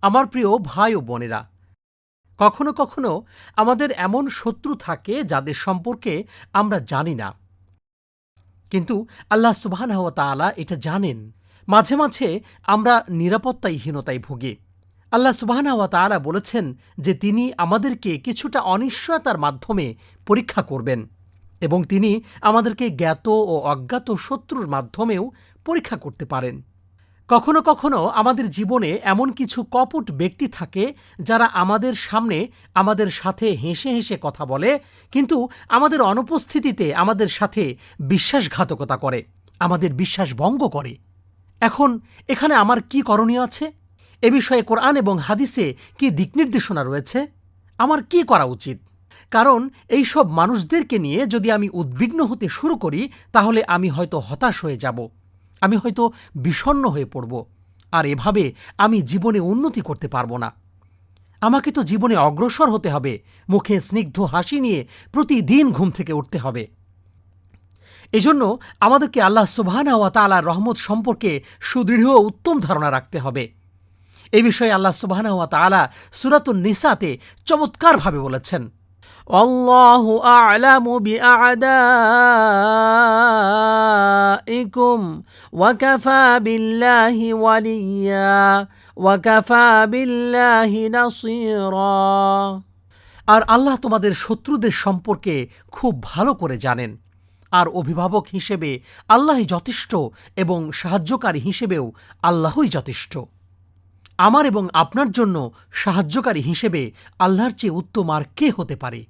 আমার প্রিয় ভাই ও বোনেরা, কখনো কখনো আমাদের এমন শত্রু থাকে যাদের সম্পর্কে আমরা জানি না, কিন্তু আল্লাহ সুবহানাহু ওয়া তাআলা এটা জানেন। মাঝে মাঝে আমরা নিরাপত্তাহীনতায় ভুগি। আল্লাহ সুবহানাহু ওয়া তাআলা বলেছেন যে তিনি আমাদেরকে কিছুটা অনিশ্চয়তার মাধ্যমে পরীক্ষা করবেন এবং তিনি আমাদেরকে জ্ঞাত ও অজ্ঞাত শত্রুর মাধ্যমেও পরীক্ষা করতে পারেন। কখনো কখনো আমাদের জীবনে এমন কিছু কপট ব্যক্তি থাকে যারা আমাদের সামনে আমাদের সাথে হেসে হেসে কথা বলে, কিন্তু আমাদের অনুপস্থিতিতে আমাদের সাথে বিশ্বাসঘাতকতা করে, আমাদের বিশ্বাস ভঙ্গ করে। এখন এখানে আমার কি করণীয় আছে? এ বিষয়ে কোরআন এবং হাদিসে কি দিক নির্দেশনা রয়েছে? আমার কি করা উচিত? কারণ এই সব মানুষদেরকে নিয়ে যদি আমি উদ্বিগ্ন হতে শুরু করি, তাহলে আমি হয়তো হতাশ হয়ে যাব, আমি হয়তো বিষণ্ণ হয়ে পড়ব, আর এভাবে আমি জীবনে উন্নতি করতে পারব না। আমাকে তো জীবনে অগ্রসর হতে হবে, মুখে স্নিগ্ধ হাসি নিয়ে প্রতিদিন ঘুম থেকে উঠতে হবে। এজন্য আমাদেরকে আল্লাহ সুবহানাহু ওয়া তাআলার রহমত সম্পর্কে সুদৃঢ় ও উত্তম ধারণা রাখতে হবে। এই বিষয়ে আল্লাহ সুবহানাহু ওয়া তাআলা সূরাতুন নিসাতে চমৎকারভাবে বলেছেন, আল্লাহু আ'লামু বিআ'দাইকুম ওয়া কাফা বিল্লাহি ওয়ালিয়্যা ওয়া কাফা বিল্লাহি নাসীরা। আর আল্লাহ তোমাদের শত্রুদের সম্পর্কে খুব ভালো করে জানেন, আর অভিভাবক হিসেবে আল্লাহই যথেষ্ট এবং সাহায্যকারী হিসেবেও আল্লাহই যথেষ্ট। আমার এবং আপনার জন্য সাহায্যকারী হিসেবে আল্লাহর চেয়ে উত্তম আর কে হতে পারে?